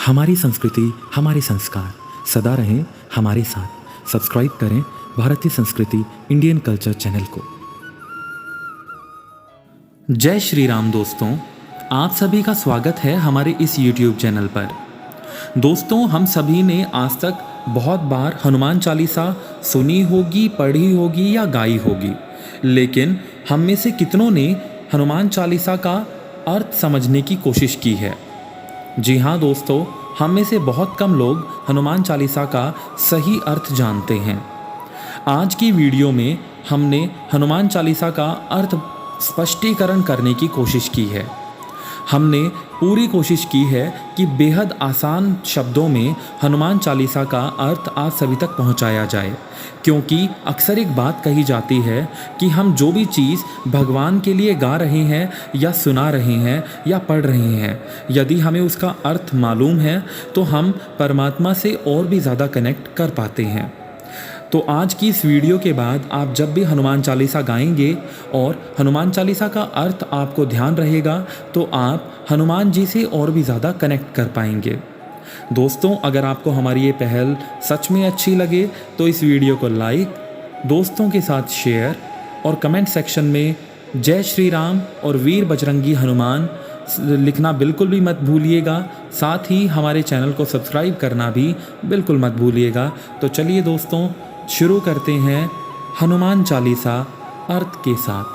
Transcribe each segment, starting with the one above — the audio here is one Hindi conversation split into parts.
हमारी संस्कृति, हमारे संस्कार सदा रहें हमारे साथ। सब्सक्राइब करें भारतीय संस्कृति इंडियन कल्चर चैनल को। जय श्री राम दोस्तों, आप सभी का स्वागत है हमारे इस YouTube चैनल पर। दोस्तों, हम सभी ने आज तक बहुत बार हनुमान चालीसा सुनी होगी, पढ़ी होगी या गाई होगी, लेकिन हम में से कितनों ने हनुमान चालीसा का अर्थ समझने की कोशिश की है। जी हाँ दोस्तों, हम में से बहुत कम लोग हनुमान चालीसा का सही अर्थ जानते हैं। आज की वीडियो में हमने हनुमान चालीसा का अर्थ स्पष्टीकरण करने की कोशिश की है। हमने पूरी कोशिश की है कि बेहद आसान शब्दों में हनुमान चालीसा का अर्थ आप सभी तक पहुंचाया जाए, क्योंकि अक्सर एक बात कही जाती है कि हम जो भी चीज़ भगवान के लिए गा रहे हैं या सुना रहे हैं या पढ़ रहे हैं, यदि हमें उसका अर्थ मालूम है तो हम परमात्मा से और भी ज़्यादा कनेक्ट कर पाते हैं। तो आज की इस वीडियो के बाद आप जब भी हनुमान चालीसा गाएंगे और हनुमान चालीसा का अर्थ आपको ध्यान रहेगा तो आप हनुमान जी से और भी ज़्यादा कनेक्ट कर पाएंगे। दोस्तों, अगर आपको हमारी ये पहल सच में अच्छी लगे तो इस वीडियो को लाइक, दोस्तों के साथ शेयर और कमेंट सेक्शन में जय श्री राम और वीर बजरंगी हनुमान लिखना बिल्कुल भी मत भूलिएगा। साथ ही हमारे चैनल को सब्सक्राइब करना भी बिल्कुल मत भूलिएगा। तो चलिए दोस्तों, शुरू करते हैं हनुमान चालीसा अर्थ के साथ।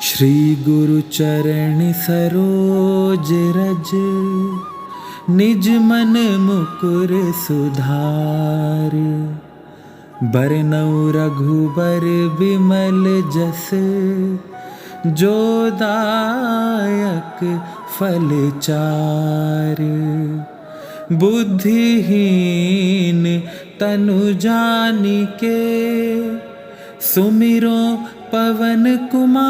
श्री गुरु चरण सरोज रज, निज मन मुकुर सुधार। बरनउँ रघुबर बिमल जस, जो दायक फल चार। बुद्धिहीन तनु जानिके, सुमिरो पवन कुमार।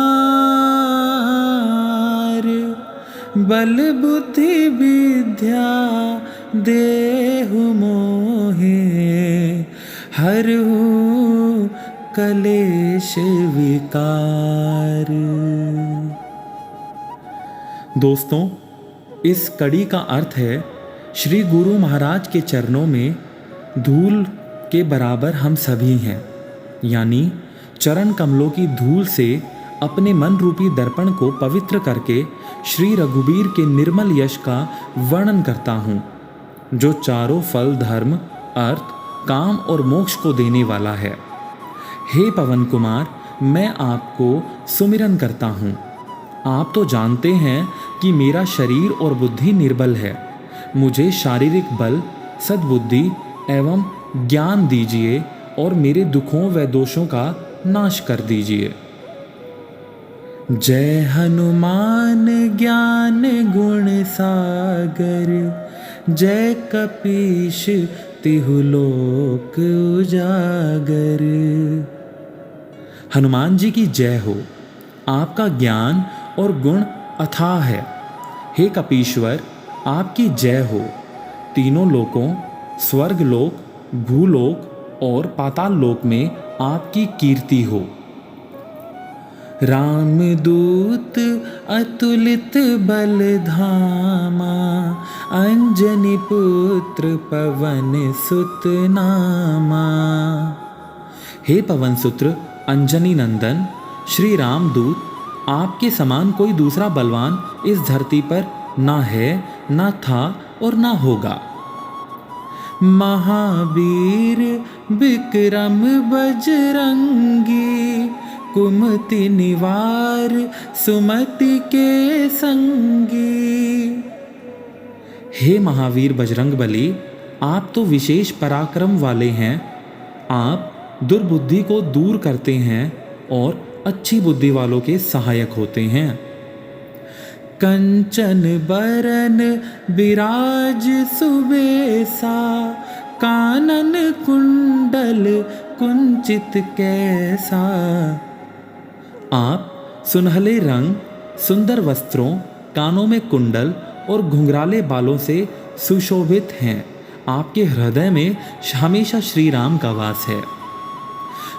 बल बुद्धि विद्या देहु मोहे, हरहु कलेश विकार। दोस्तों, इस कड़ी का अर्थ है श्री गुरु महाराज के चरणों में धूल के बराबर हम सभी हैं, यानी चरण कमलों की धूल से अपने मन रूपी दर्पण को पवित्र करके श्री रघुबीर के निर्मल यश का वर्णन करता हूँ, जो चारों फल धर्म, अर्थ, काम और मोक्ष को देने वाला है। हे पवन कुमार, मैं आपको सुमिरन करता हूँ। आप तो जानते हैं कि मेरा शरीर और बुद्धि निर्बल है। मुझे शारीरिक बल, सद्बुद्धि एवं ज्ञान दीजिए और मेरे दुखों व दोषों का नाश कर दीजिए। जय हनुमान ज्ञान गुण सागर, जय कपीश तिहु लोक उजागर। हनुमान जी की जय हो। आपका ज्ञान और गुण अथाह है। हे कपीश्वर, आपकी जय हो। तीनों लोकों, स्वर्ग लोक, भूलोक और पाताल लोक में आपकी कीर्ति हो। रामदूत अतुलित बल धामा, अंजनी पुत्र पवन सुत नामा। हे पवन सुत्र अंजनी नंदन श्री रामदूत, आपके समान कोई दूसरा बलवान इस धरती पर ना है, ना था और ना होगा। महावीर विक्रम बजरंगी, कुमति निवार सुमति के संगी। हे महावीर बजरंगबली, आप तो विशेष पराक्रम वाले हैं। आप दुर्बुद्धि को दूर करते हैं और अच्छी बुद्धि वालों के सहायक होते हैं। कंचन बरन विराज सुबेसा, कानन कुंडल कुंचित कैसा। आप सुनहले रंग, सुंदर वस्त्रों, कानों में कुंडल और घुंघराले बालों से सुशोभित हैं। आपके हृदय में हमेशा श्री राम का वास है।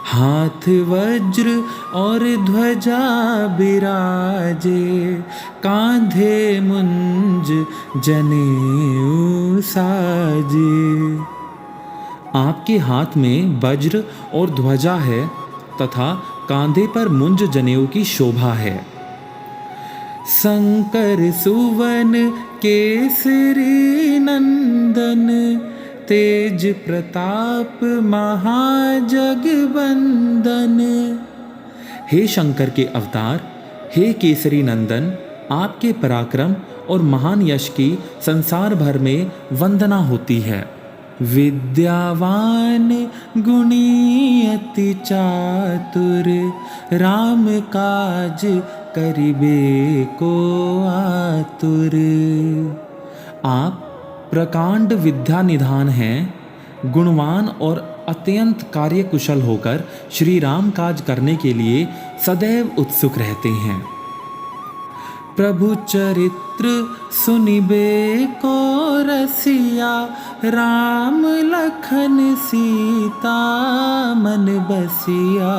हाथ वज्र और ध्वजा बिराजे, कांधे मुंज जनेऊ साजे। आपके हाथ में वज्र और ध्वजा है तथा कांधे पर मुंज जनेऊ की शोभा है। शंकर सुवन केसरी नंदन, तेज प्रताप महाजगबंदन। हे शंकर के अवतार, हे केसरी नंदन, आपके पराक्रम और महान यश की संसार भर में वंदना होती है। विद्यावान गुणी अति चातुर, राम काज करिबे को आतुर। आप प्रकांड विद्या निधान हैं, गुणवान और अत्यंत कार्यकुशल होकर श्री राम काज करने के लिए सदैव उत्सुक रहते हैं। प्रभु चरित्र सुनिबे को रसिया, राम लखन सीता मन बसिया।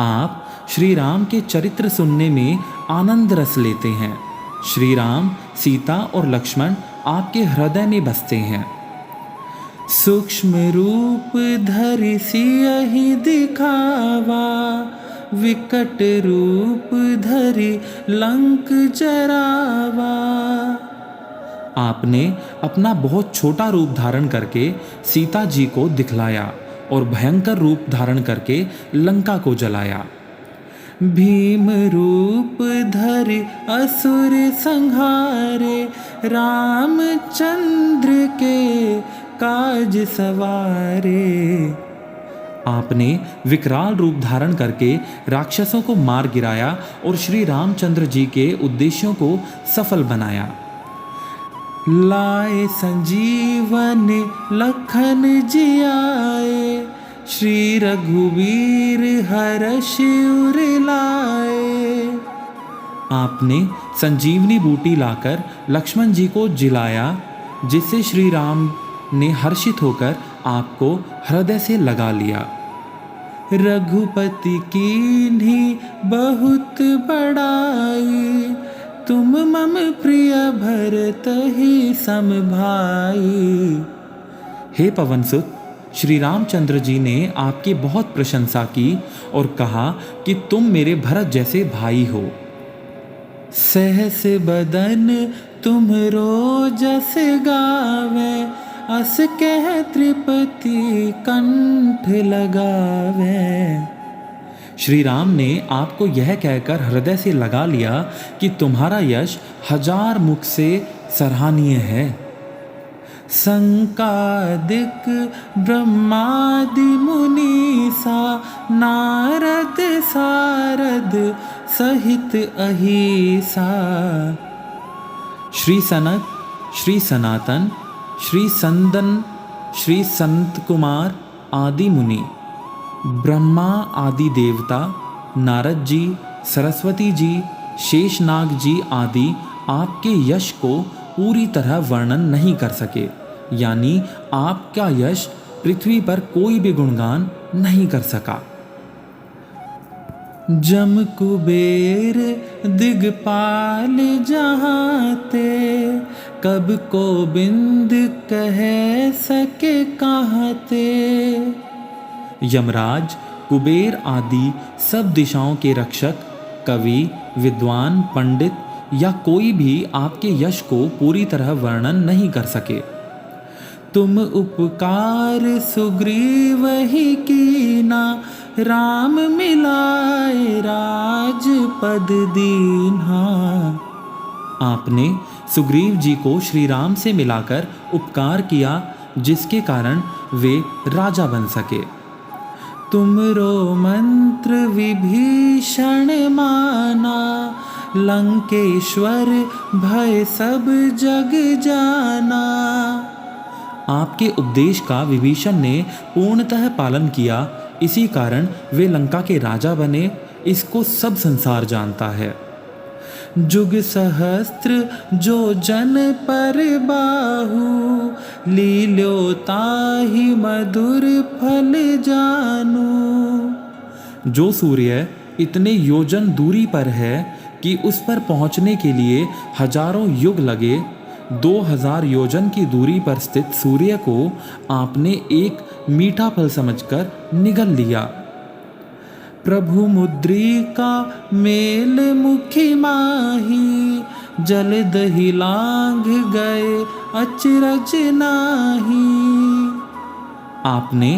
आप श्री राम के चरित्र सुनने में आनंद रस लेते हैं। श्री राम, सीता और लक्ष्मण आपके हृदय में बसते हैं। सूक्ष्म रूप धरि सियहि दिखावा, विकट रूप धरि लंक जरावा। आपने अपना बहुत छोटा रूप धारण करके सीता जी को दिखलाया और भयंकर रूप धारण करके लंका को जलाया। भीम रूप धरि असुर संहारे, रामचंद्र के काज सवारे। आपने विकराल रूप धारण करके राक्षसों को मार गिराया और श्री रामचंद्र जी के उद्देश्यों को सफल बनाया। लाए संजीवन लखन जियाए, श्री रघुवीर हर्ष उर लाए। आपने संजीवनी बूटी लाकर लक्ष्मण जी को जिलाया, जिससे श्री राम ने हर्षित होकर आपको हृदय से लगा लिया। रघुपति कीन्ही बहुत बड़ाई, तुम मम प्रिय भरत ही सम भाई। हे पवन सुत, श्री रामचंद्र जी ने आपकी बहुत प्रशंसा की और कहा कि तुम मेरे भरत जैसे भाई हो। सहस बदन तुम्हरो जस गावे, अस कह त्रिपति कंठ लगावे। श्री राम ने आपको यह कहकर हृदय से लगा लिया कि तुम्हारा यश 1000 मुख से सराहनीय है। संकादिक ब्रह्मादि मुनीसा, नारद सारद सहित अहिसा। श्री सनक, श्री सनातन, श्री संदन, श्री संत कुमार आदि मुनि, ब्रह्मा आदि देवता, नारद जी, सरस्वती जी, शेषनाग जी आदि आपके यश को पूरी तरह वर्णन नहीं कर सके, यानी आपका यश पृथ्वी पर कोई भी गुणगान नहीं कर सका। जम कुबेर दिगपाल जहाते, कब को बिंद कह सके कहते। यमराज, कुबेर आदि सब दिशाओं के रक्षक, कवि, विद्वान, पंडित या कोई भी आपके यश को पूरी तरह वर्णन नहीं कर सके। तुम उपकार सुग्रीव ही कीना, राम मिलाए राजपद दीन्हा। आपने सुग्रीव जी को श्री राम से मिलाकर उपकार किया, जिसके कारण वे राजा बन सके। तुमरो मंत्र विभीषण माना, लंकेश्वर भय सब जग जाना। आपके उपदेश का विभीषण ने पूर्णतः पालन किया, इसी कारण वे लंका के राजा बने, इसको सब संसार जानता है। जुग सहस्त्र जो जन पर बाहु, लील्यो ताहि मधुर फल जानू। जो सूर्य इतने योजन दूरी पर है कि उस पर पहुंचने के लिए हजारों युग लगे, 2000 योजन की दूरी पर स्थित सूर्य को आपने एक मीठा फल समझकर निगल लिया। प्रभु मुद्रिका मेल मुखी माही, जल दही लांघ गए अचरज नाही। आपने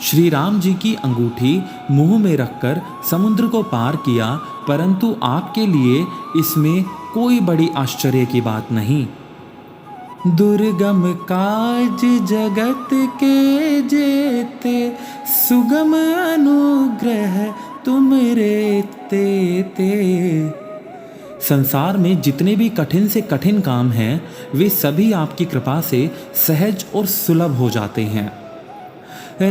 श्री राम जी की अंगूठी मुंह में रखकर समुद्र को पार किया, परंतु आपके लिए इसमें कोई बड़ी आश्चर्य की बात नहीं। दुर्गम काज जगत के जेते, सुगम अनुग्रह तुम रेते ते। संसार में जितने भी कठिन से कठिन काम हैं, वे सभी आपकी कृपा से सहज और सुलभ हो जाते हैं।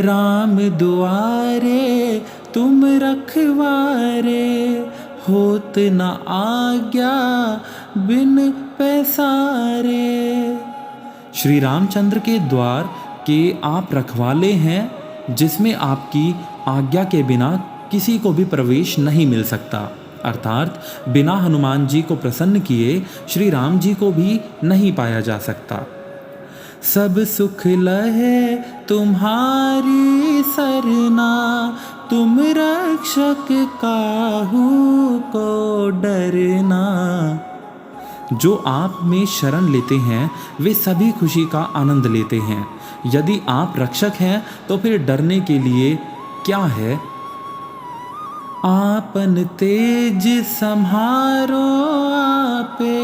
राम दुआरे तुम रखवारे, होत न आज्ञा बिन पैसारे। श्री रामचंद्र के द्वार के आप रखवाले हैं, जिसमें आपकी आज्ञा के बिना किसी को भी प्रवेश नहीं मिल सकता। अर्थात बिना हनुमान जी को प्रसन्न किए श्री राम जी को भी नहीं पाया जा सकता। सब सुख लहे तुम्हारी सरना, तुम रक्षक काहू को डरना। जो आप में शरण लेते हैं वे सभी खुशी का आनंद लेते हैं। यदि आप रक्षक हैं तो फिर डरने के लिए क्या है। आपन तेज सम्हारो आपे,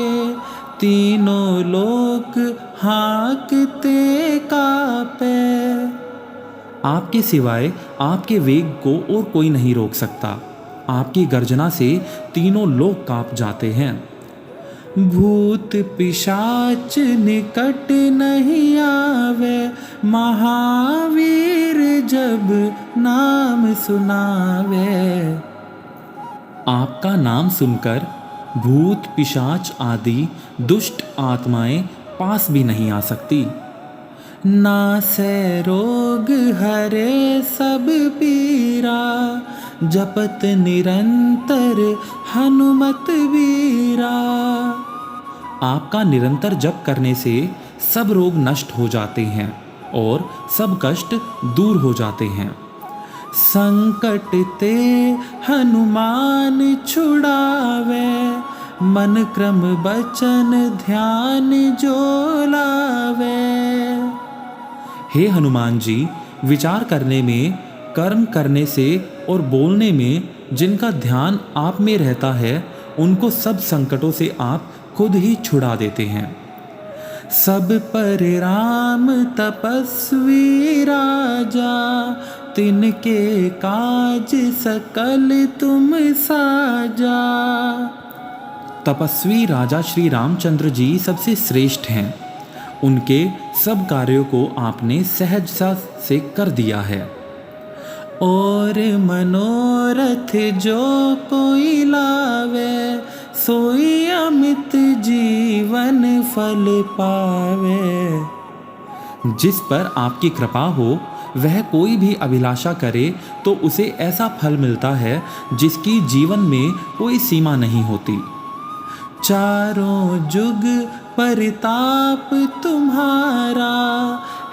तीनों लोक हाँकते कापे। आपके सिवाय आपके वेग को और कोई नहीं रोक सकता। आपकी गर्जना से तीनों लोक कांप जाते हैं। भूत पिशाच निकट नहीं आवे, महावीर जब नाम सुनावे। आपका नाम सुनकर भूत पिशाच आदि दुष्ट आत्माएं पास भी नहीं आ सकती। नासै रोग हरे सब पीरा, जपत निरंतर हनुमत वीरा। आपका निरंतर जप करने से सब रोग नष्ट हो जाते हैं और सब कष्ट दूर हो जाते हैं। संकट ते हनुमान छुड़ावे, मन क्रम बचन ध्यान जो लावे। हे हनुमान जी, विचार करने में, कर्म करने से और बोलने में जिनका ध्यान आप में रहता है, उनको सब संकटों से आप खुद ही छुड़ा देते हैं। सब पर राम तपस्वी राजा, तिनके काज सकल तुम साजा। तपस्वी राजा श्री रामचंद्र जी सबसे श्रेष्ठ हैं। उनके सब कार्यों को आपने सहजता से कर दिया है। और मनोरथ जो कोई लावे, सोई अमित जीवन फल पावे। जिस पर आपकी कृपा हो वह कोई भी अभिलाषा करे तो उसे ऐसा फल मिलता है जिसकी जीवन में कोई सीमा नहीं होती। चारों जुग परिताप तुम्हारा,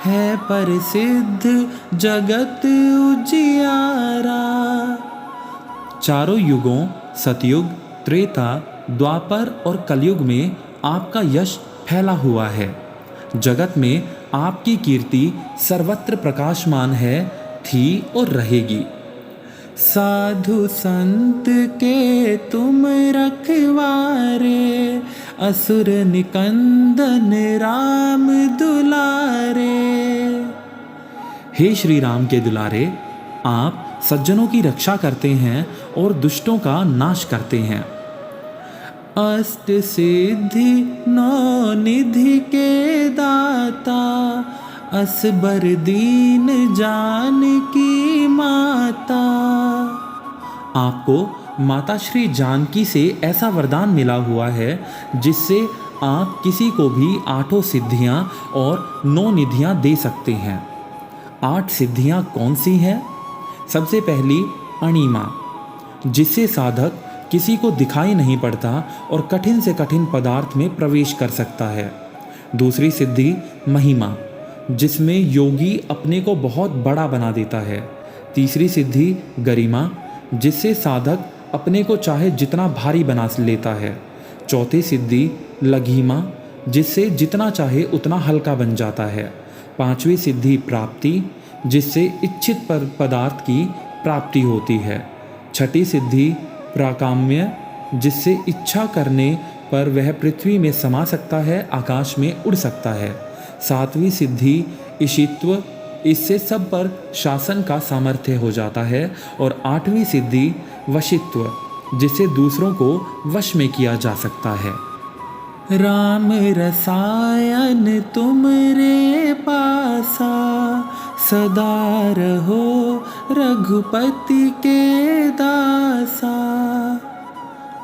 है प्रसिद्ध जगत उजियारा। चारों युगों सतयुग, त्रेता, द्वापर और कलयुग में आपका यश फैला हुआ है। जगत में आपकी कीर्ति सर्वत्र प्रकाशमान है, थी और रहेगी। साधु संत के तुम रखवारे, असुर निकंदन राम दुलारे। हे श्री राम के दुलारे, आप सज्जनों की रक्षा करते हैं और दुष्टों का नाश करते हैं। अष्ट सिद्धि नौ निधि के दाता, असबर दीन जानकी माता। आपको माता श्री जानकी से ऐसा वरदान मिला हुआ है जिससे आप किसी को भी 8 सिद्धियां और 9 निधियां दे सकते हैं। 8 सिद्धियां कौन सी हैं? सबसे पहली अणिमा, जिससे साधक किसी को दिखाई नहीं पड़ता और कठिन से कठिन पदार्थ में प्रवेश कर सकता है। दूसरी सिद्धि महिमा, जिसमें योगी अपने को बहुत बड़ा बना देता है। तीसरी सिद्धि गरिमा, जिससे साधक अपने को चाहे जितना भारी बना लेता है। चौथी सिद्धि लघिमा, जिससे जितना चाहे उतना हल्का बन जाता है। पांचवी सिद्धि प्राप्ति, जिससे इच्छित पदार्थ की प्राप्ति होती है। छठी सिद्धि प्राकाम्य, जिससे इच्छा करने पर वह पृथ्वी में समा सकता है, आकाश में उड़ सकता है। सातवीं सिद्धि ईशित्व, इससे सब पर शासन का सामर्थ्य हो जाता है। और आठवीं सिद्धि वशित्व, जिससे दूसरों को वश में किया जा सकता है। राम रसायन तुमरे पासा, सदा रहो रघुपति के दासा।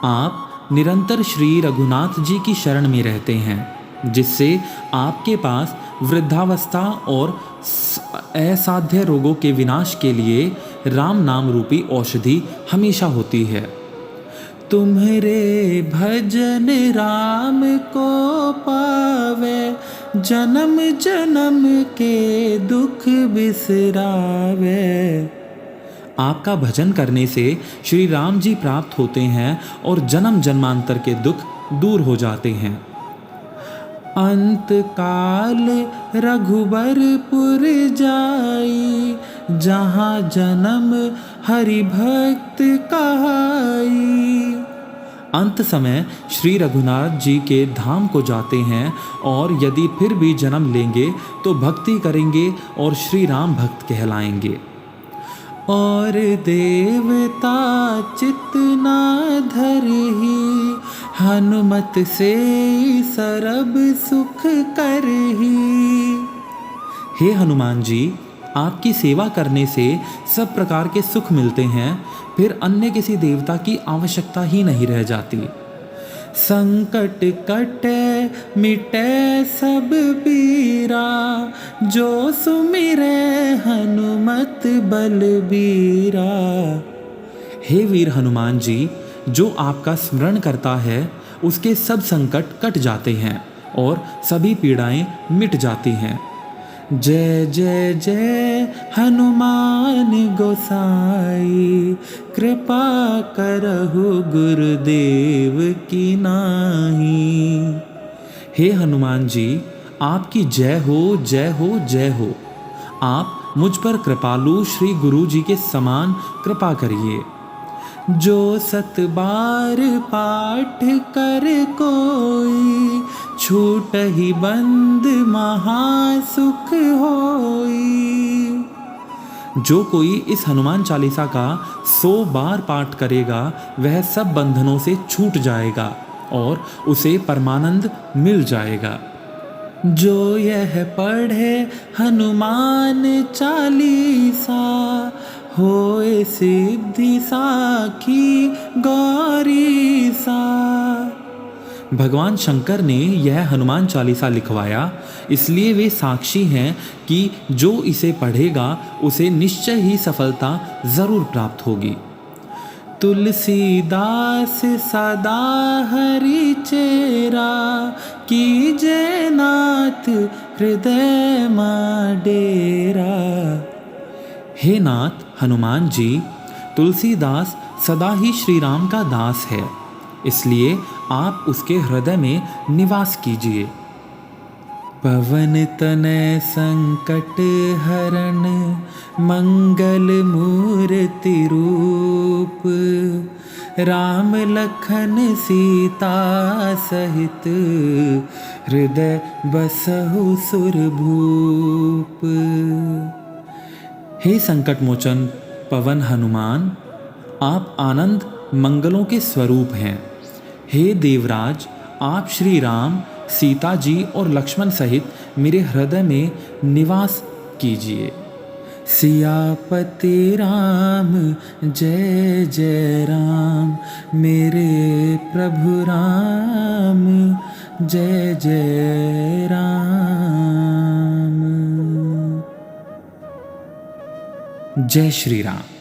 आप निरंतर श्री रघुनाथ जी की शरण में रहते हैं, जिससे आपके पास वृद्धावस्था और असाध्य रोगों के विनाश के लिए राम नाम रूपी औषधि हमेशा होती है। तुम्हारे भजन राम को पावे, जन्म जन्म के दुख बिसरावे। आपका भजन करने से श्री राम जी प्राप्त होते हैं और जन्म जन्मांतर के दुख दूर हो जाते हैं। अंत काल रघुबरपुर जाई, जहाँ जन्म हरि भक्त कहाई। अंत समय श्री रघुनाथ जी के धाम को जाते हैं और यदि फिर भी जन्म लेंगे तो भक्ति करेंगे और श्री राम भक्त कहलाएंगे। और देवता चित ना धरही, हनुमत से सरब सुख करही। हे हनुमान जी, आपकी सेवा करने से सब प्रकार के सुख मिलते हैं, फिर अन्य किसी देवता की आवश्यकता ही नहीं रह जाती। संकट कटे मिटे सब पीरा, जो सुमिरे हनुमत बलबीरा। हे वीर हनुमान जी, जो आपका स्मरण करता है उसके सब संकट कट जाते हैं और सभी पीड़ाएं मिट जाती हैं। जय जय जय हनुमान गोसाई, कृपा करहु गुरुदेव की नाही। हे हनुमान जी, आपकी जय हो जय हो जय हो। आप मुझ पर कृपालु श्री गुरु जी के समान कृपा करिए। जो 7 बार पाठ कर कोई, छूट ही बंद महासुख होई। जो कोई इस हनुमान चालीसा का 100 बार पाठ करेगा वह सब बंधनों से छूट जाएगा और उसे परमानंद मिल जाएगा। जो यह पढ़े हनुमान चालीसा, होए सिद्धि साखी गौरी सा। भगवान शंकर ने यह हनुमान चालीसा लिखवाया, इसलिए वे साक्षी हैं कि जो इसे पढ़ेगा उसे निश्चय ही सफलता जरूर प्राप्त होगी। तुलसीदास सदा हरि चेरा, कीजे नाथ हृदय मां डेरा। हे नाथ हनुमान जी, तुलसीदास सदा ही श्री राम का दास है, इसलिए आप उसके हृदय में निवास कीजिए। पवन तनय संकट हरण, मंगल मूर्ति रूप। राम लखन सीता सहित, हृदय बसहु सुरभूप। हे संकट मोचन पवन हनुमान, आप आनंद मंगलों के स्वरूप हैं। हे देवराज, आप श्री राम, सीता जी और लक्ष्मण सहित मेरे हृदय में निवास कीजिए। सियापति राम जय जय राम, मेरे प्रभु राम जय जय राम। जय श्री राम।